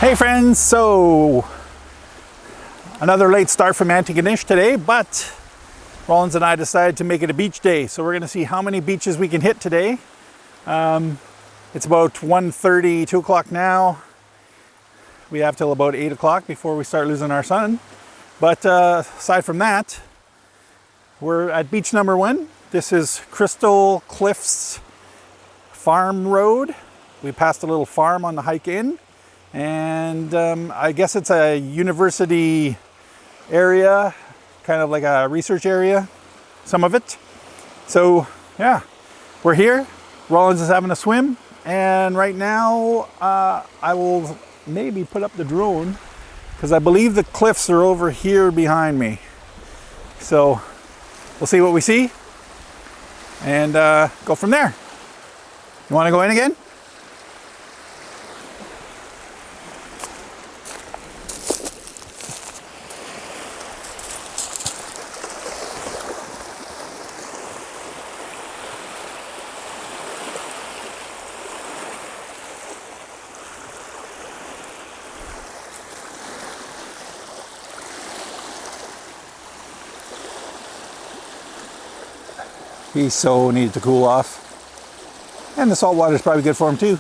Hey friends, so another late start from Antigonish today, but Rollins and I decided to make it a beach day. So we're gonna see how many beaches we can hit today. It's about 1:30, 2 o'clock now. We have till about 8 o'clock before we start losing our sun. But aside from that, we're at beach number 1. This is Crystal Cliffs Farm Road. We passed a little farm on the hike in. And I guess it's a university area, kind of like a research area, some of it. So yeah, we're here. Rollins is having a swim. And right now I will maybe put up the drone because I believe the cliffs are over here behind me. So we'll see what we see and go from there. You want to go in again? He so needs to cool off. And the salt water is probably good for him too.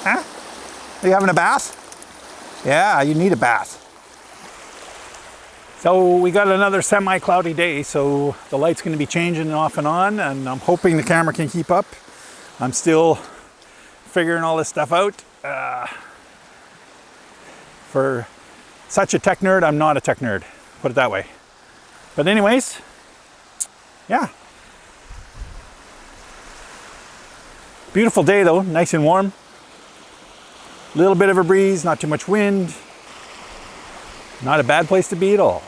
Huh? Are you having a bath? Yeah, you need a bath. So we got another semi-cloudy day, so the light's going to be changing off and on, and I'm hoping the camera can keep up. I'm still figuring all this stuff out. For such a tech nerd, I'm not a tech nerd, put it that way. But anyways, yeah. Beautiful day though, nice and warm. Little bit of a breeze, not too much wind. Not a bad place to be at all.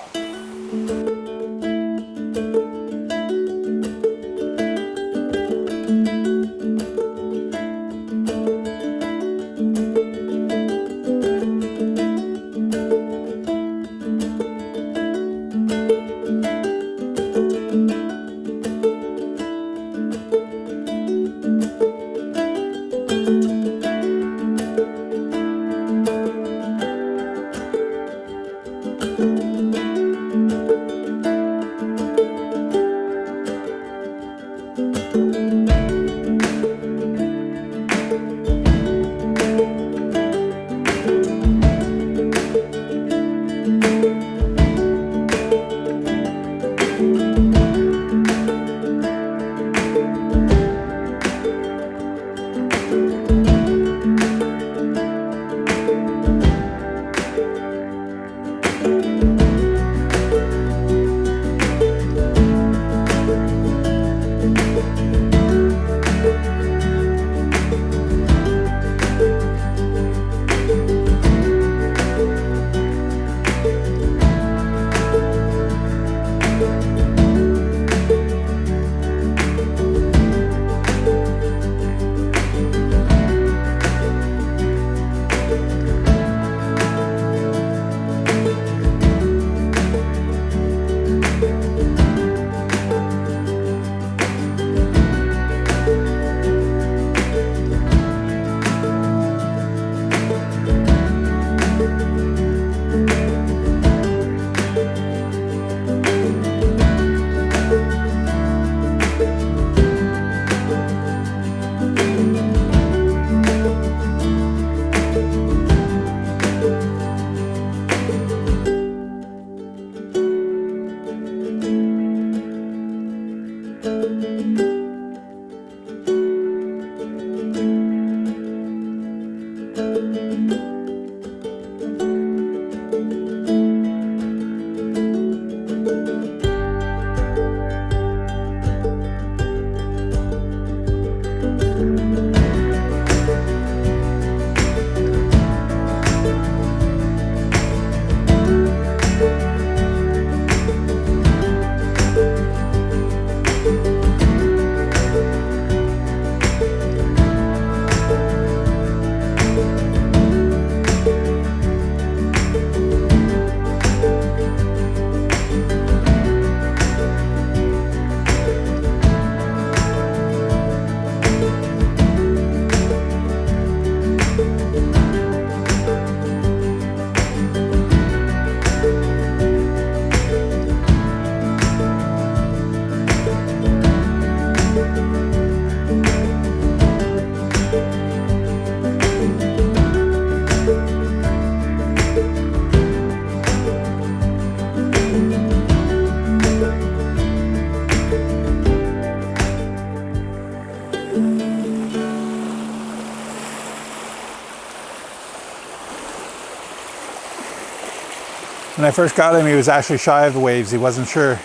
When I first got him, he was actually shy of the waves. He wasn't sure.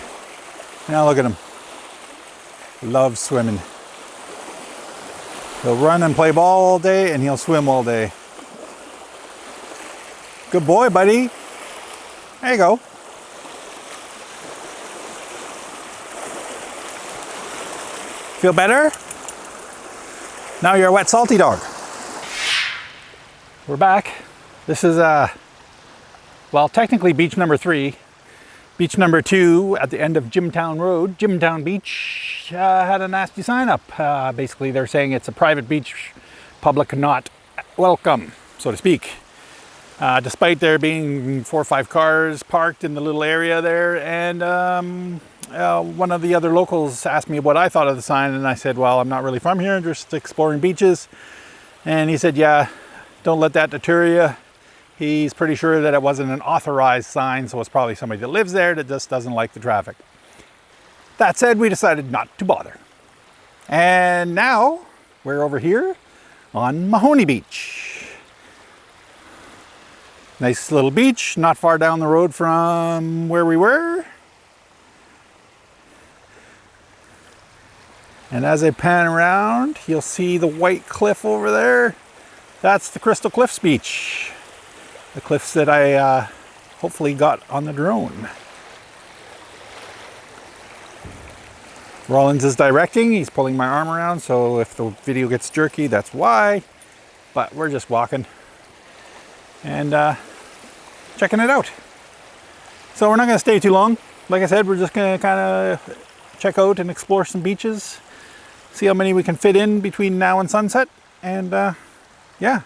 Now look at him. Loves swimming. He'll run and play ball all day, and he'll swim all day. Good boy, buddy. There you go. Feel better? Now you're a wet, salty dog. We're back. This is, well, technically beach number 3. Beach number 2 at the end of Jimtown Road, Jimtown Beach, had a nasty sign up. Basically, they're saying it's a private beach, public not welcome, so to speak. Despite there being 4 or 5 cars parked in the little area there, and one of the other locals asked me what I thought of the sign, and I said, well, I'm not really from here, just exploring beaches. And he said, yeah, don't let that deter you. He's pretty sure that it wasn't an authorized sign, so it's probably somebody that lives there that just doesn't like the traffic. That said, we decided not to bother. And now we're over here on Mahoney Beach. Nice little beach, not far down the road from where we were. And as I pan around, you'll see the white cliff over there. That's the Crystal Cliffs Beach. The cliffs that I hopefully got on the drone. Rollins is directing. He's pulling my arm around, so if the video gets jerky, that's why. But we're just walking and checking it out. So we're not going to stay too long. Like I said, we're just going to kind of check out and explore some beaches. See how many we can fit in between now and sunset. And yeah.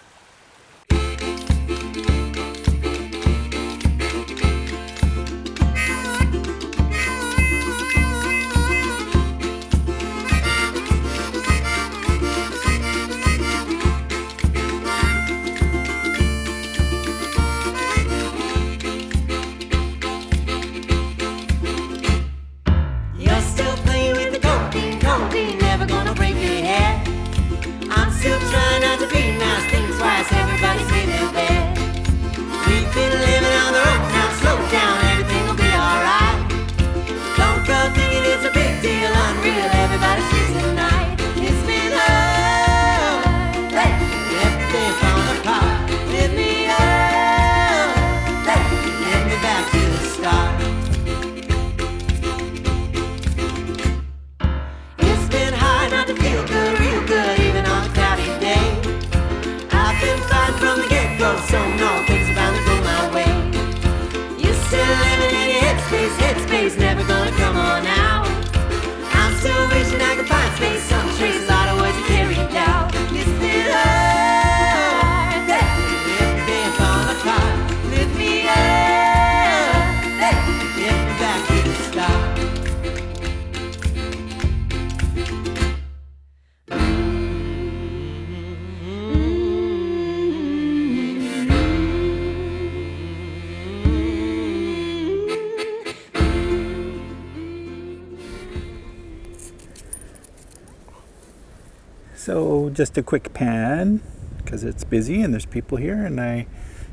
So just a quick pan because it's busy and there's people here and I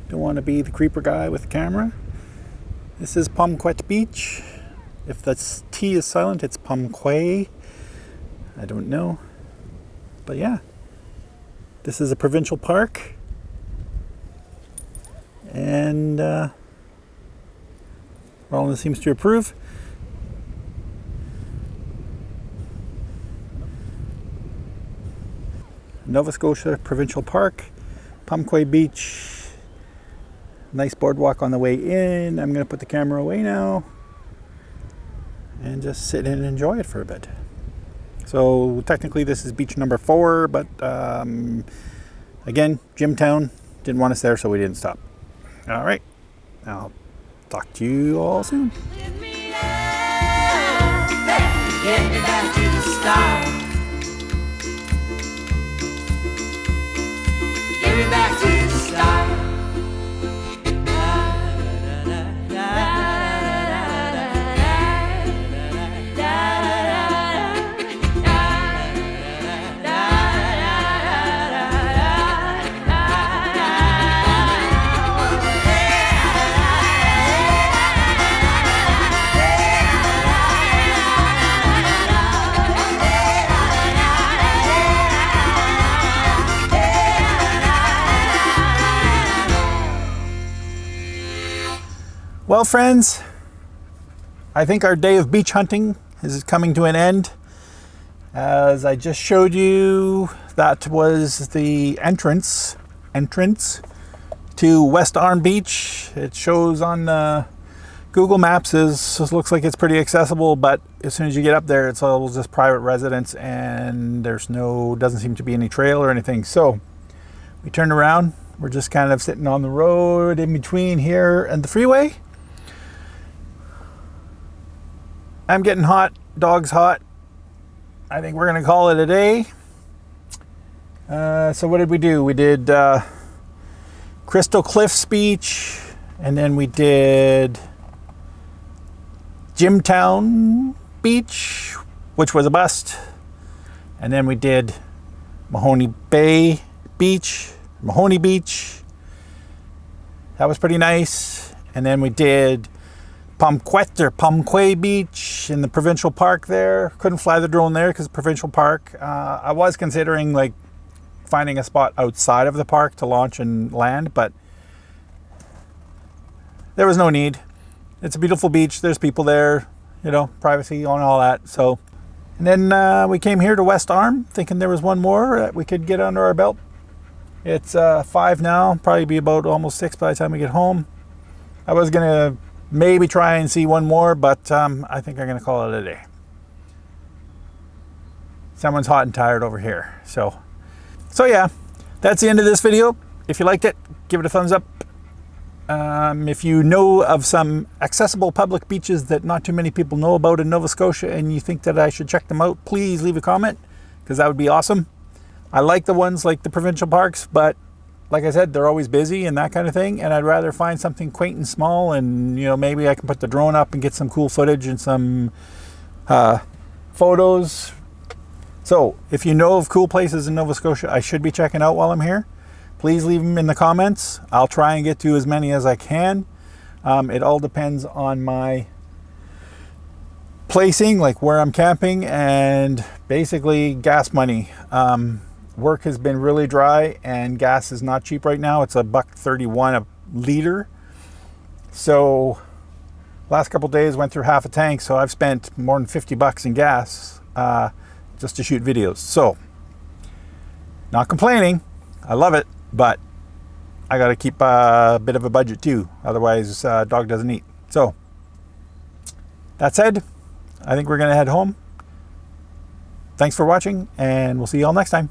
don't want to be the creeper guy with the camera. This is Pomquet Beach. If the T is silent, it's Pomquet. I don't know. But yeah, this is a provincial park. And Rollins seems to approve. Nova Scotia Provincial Park, Pomquet Beach. Nice boardwalk on the way in. I'm going to put the camera away now and just sit and enjoy it for a bit. So technically this is beach number 4, but again, Jimtown didn't want us there, so we didn't stop. All right, I'll talk to you all soon. Get me back to the start. Get me back to the start. Well, friends, I think our day of beach hunting is coming to an end. As I just showed you, that was the entrance to West Arm Beach. It shows on Google Maps looks like it's pretty accessible, but as soon as you get up there, it's all just private residence, and doesn't seem to be any trail or anything. So we turned around. We're just kind of sitting on the road in between here and the freeway. I'm getting hot. Dog's hot. I think we're gonna call it a day. So what did we do? We did Crystal Cliffs Beach, and then we did Jimtown Beach, which was a bust. And then we did Mahoney Beach. That was pretty nice. And then we did Pomquet Beach in the Provincial Park there. Couldn't fly the drone there because Provincial Park. I was considering like finding a spot outside of the park to launch and land, but there was no need. It's a beautiful beach. There's people there, privacy and all that. So, and then we came here to West Arm thinking there was one more that we could get under our belt. It's 5 now, probably be about almost 6 by the time we get home. I was gonna maybe try and see one more, but I think I'm gonna call it a day. Someone's hot and tired over here. So yeah, that's the end of this video. If you liked it, give it a thumbs up. If you know of some accessible public beaches that not too many people know about in Nova Scotia and you think that I should check them out, please leave a comment, because that would be awesome. I like the ones like the provincial parks, but like I said, they're always busy and that kind of thing, and I'd rather find something quaint and small, and maybe I can put the drone up and get some cool footage and some photos. So if you know of cool places in Nova Scotia I should be checking out while I'm here, please leave them in the comments. I'll try and get to as many as I can. It all depends on my placing, like where I'm camping, and basically gas money. Work has been really dry and gas is not cheap right now. It's $1.31 a liter. So last couple days went through half a tank, so I've spent more than $50 in gas just to shoot videos. So not complaining, I love it, but I got to keep a bit of a budget too, otherwise dog doesn't eat. So that said, I think we're gonna head home. Thanks for watching, and we'll see you all next time.